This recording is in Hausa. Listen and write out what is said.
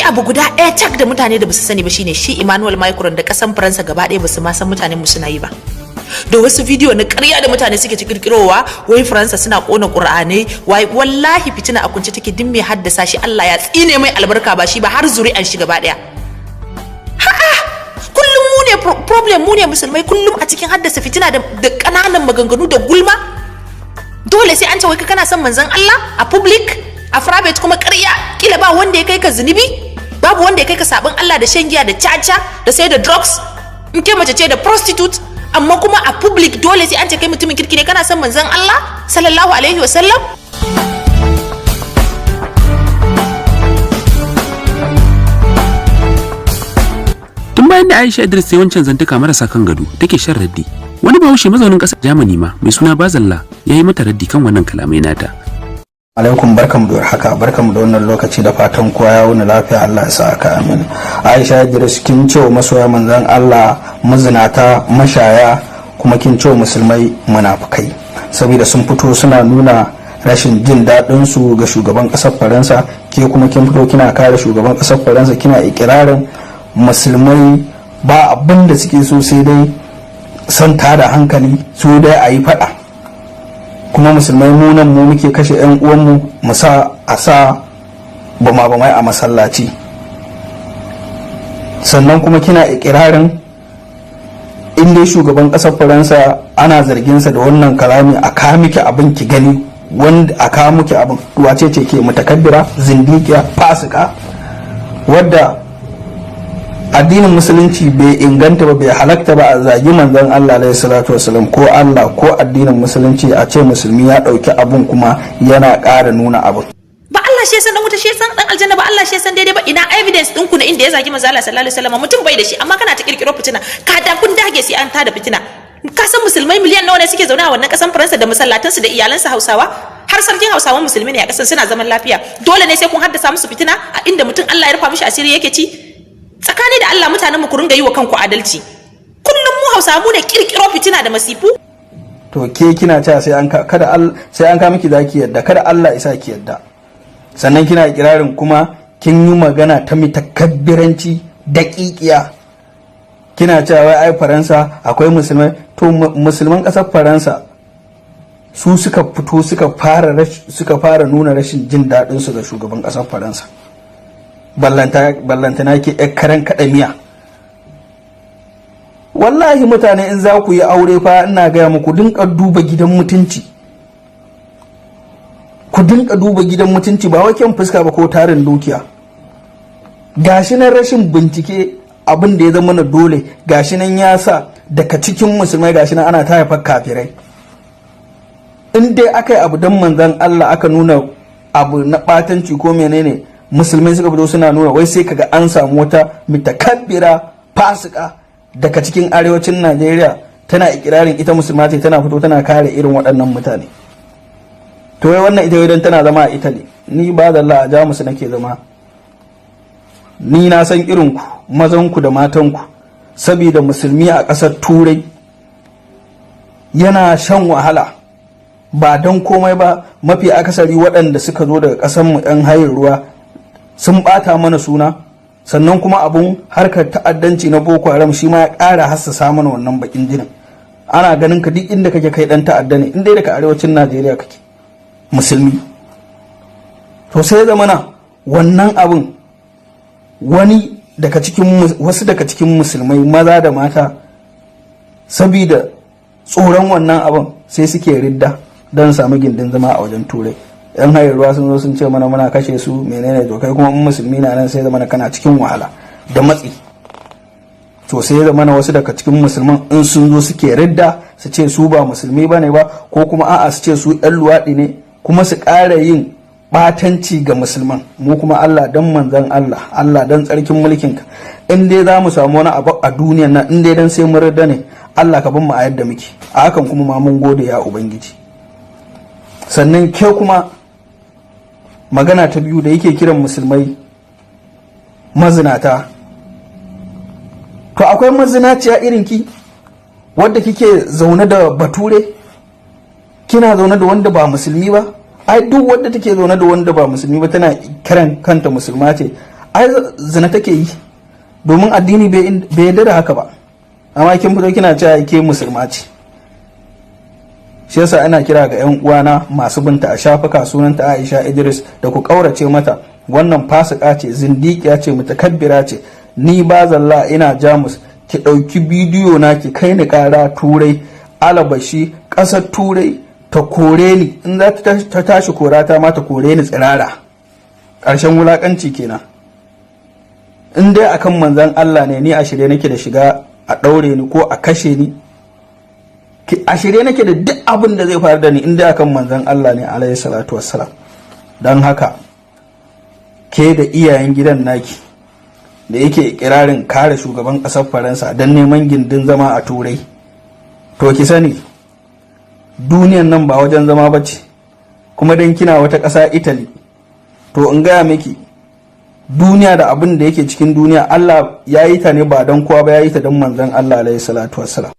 abu guda ɗaya tak da mutane da basu sani ba shine shi emmernuel macron da kasan faransa gaba ɗaya basu ma san mutanen mu suna yi ba. Da wasu bidiyo na ƙarya da mutane suke kirkirowa wai faransa suna kona qur'anai, wai wallahi fitina a kunce take, din mai haddasa shi Allah ya tsine mai albarka, ba shi ba har zuri'an shi gaba ɗaya. Kullum mu ne problem, mu ne musulmai kullum a cikin haddasa fitina da ƙananan maganganu da gulma. Dole sai an ce wai kana son manzon Allah a public, a private kuma ƙarya, kila ba wanda ya kai ka zunubi, babu wanda ya kai ka sabon Allah da shan giya da caca da sai da drugs, in ke mace ce da prostitute, amma kuma a public dole sai an ce kai mutumin kirki ne kana son manzon Allah sallallahu alaihi wasallam. Tun bayan da Aisha Idris sai wancan zantuka marasa kan gado take shan raddi, wani Bahaushe mazaunin kasar Germany ma mai suna Bazalla ya yi mata raddi kan wannan kalamai nata. Alaikum, barkamu da haka, barkamu da wannan lokaci, da fatan kowa ya wuni lafiya, Allah ya sa aka amin. Aisha Idris, kin ce wa masoya manzon Allah mazinata, mashaya, kuma kin ce wa musulmai munafukai saboda sun fito suna nuna rashin jin daɗin su ga shugaban ƙasar Faransa, ke kuma kin fito kina kare shugaban ƙasar Faransa, kina ikirarin musulmai ba abin da suke so sai dai son tada hankali, su dai a yi faɗa, kuma musulmai mu nan mu muke kashe yan uwanmu mu sa a sa bama-bamai a masallaci. Sannan kuma kina ikirarin in dai shugaban ƙasar Faransa ana zarginsa da wannan kalami, a kawo miki abin ki gani, wanda a kawo miki abin, wace ce ke mutakabbira, zindikiya, fasika, wadda addinin musulunci bai inganta ba, bai halakta ba a zagi manzon Allah alaihi salatu wasalam ko Allah ko addinin musulunci a ce musulmi ya dauki abun kuma yana ƙara nuna abun. Ba Allah shi san dan wuta, shi san dan aljanna, ba Allah shi san daidai ba. Ina evidence ɗinku na inda ya zagi manzon Allah sallallahu alaihi wasallam? Mutum bai da shi, amma kana ta kirkiro fitina, ka da kun dage sai an tada fitina. Ka san musulmai miliyan nawa ne suke zaune a wannan kasan Faransa da masallatansu da iyalansu Hausawa? Har sarkin Hausawa musulmi ne a kasan, suna zaman lafiya. Dole ne sai kun haddasa musu fitina a inda mutum Allah ya rufa mishi asiri yake ci. Tsakani da Allah mutanen mu ku ringa yi wa kanku adalci. Kullum mu Hausawa mu ne kirkiro fitina da masifu. To ke kina cewa sai an ka miki zaki yadda, kada Allah isa ki yadda. Sannan kina ikirarin kuma kin yi magana ta mitakabbiranci daƙiƙiya, kina cewa wai ai Faransa akwai musulmai. To musulman ƙasar Faransa su suka fito suka fara nuna rashin jin daɗin su ga shugaban ƙasar Faransa. Ballantana ke karen kaɗamiya. Wallahi mutane, in za ku yi aure fa ina gaya muku dinka duba gidan mutunci, ku dinka duba gidan mutunci, ba waken fuska ba ko tarin dukiya. Gashi nan rashin bincike abin da ya zama na dole, gashi nan ya sa daga cikin musulmai gashi nan ana ta haifar kafirai. In dai aka yi abu don manzan Allah, aka nuna abu na ɓatanci ko menene, musulmai suka fito suna nuna, wai sai kaga an samu wata mitakabbira fasika daga cikin arewacin Najeriya tana ikirarin ita musulma ce, tana fito tana kare irin waɗannan mutane. To wai wannan ita idan tana zama a Italy, ni ba da Allah a Jamus nake zama, ni na san irin ku, mazanku da matanku, saboda musulmi a ƙasar Turai yana shan wahala ba don komai ba. Mafi akasari waɗanda suka zo daga ƙasarmu 'yan hayin ruwa sun bata mana suna, sannan kuma abun harkar ta'addanci na Boko Haram shi ma ya ƙara hassasa mana wannan bakin jinin. Ana ganin ka duk inda kake kai dan ta'adda ne, in dai daga arewacin Najeriya kake musulmi. To sai zamana wannan abun wasu daga cikin musulmai maza da mata, sabida tsoron wannan abun sai suke ridda don samu gindin zama a wajen Turai. Yan hayar ruwa sun zo sun ce mana muna kashe su menene, to kai kuma musulmi na nan sai zamana kana cikin wahala da matsi. To sai zamana wasu daga cikin musulman in sun zo suke ridda su ce su ba musulmi bane ba, ko kuma a'a su ce su yan luwaɗi ne, kuma su ƙara yin batanci ga musulman. Mu kuma Allah dan manzon Allah dan tsarkin mulkinka, in dai za mu samu wani abu a duniyan nan, in dai dan sai mu ridda ne, Allah ka bin mu a yadda muke, a hakan kuma ma mun gode ya Ubangiji. Sannan ke kuma magana ta biyu da yake kiran musulmai mazinata, to akwai mazinaciya irin ki wadda kike zaune da bature, kina zaune da wanda ba musulmi ba? Ai duk wadda take zaune da wanda ba musulmi ba tana kiran kanta musulma ce, ai zina take yi, domin addini bai yarda da haka ba, amma kin fito kina cewa ke musulma ce. Shi yasa ina kira ga 'yan uwana masu binta a shafuka sunanta Aisha Idris da ku kaurace mata, wannan fasika ce, zindiƙiya ce, mutakabbira ce. Ni Bazalla ina Jamus, ki ɗauki bidiyo na ki kai ni ƙara Turai, alabashi ƙasar Turai ta kore ni, in za ta tashi korata ma ta kore ni tsirara. Ƙarshen wulaƙanci kenan. In dai akan manzan Allah ne, ni a shirye nake da shiga a ɗaure ni ko a kashe ni, a shirye nake da duk abin da zai faru da ni in dai akan manzan Allah ne alayhi salatu wassalam. Don haka ke da iyayen gidan naki da yake ikirarin kare shugaban ƙasar Faransa don neman gindin zama a Turai, to ki sani duniyan nan ba wajen zama ba ce, kuma don kina wata ƙasa Italy, to in gaya miki duniya da abin da yake cikin duniya Allah ya yi ta ne ba don kowa ba, ya yi ta don manzon Allah alayhi salatu wassalam.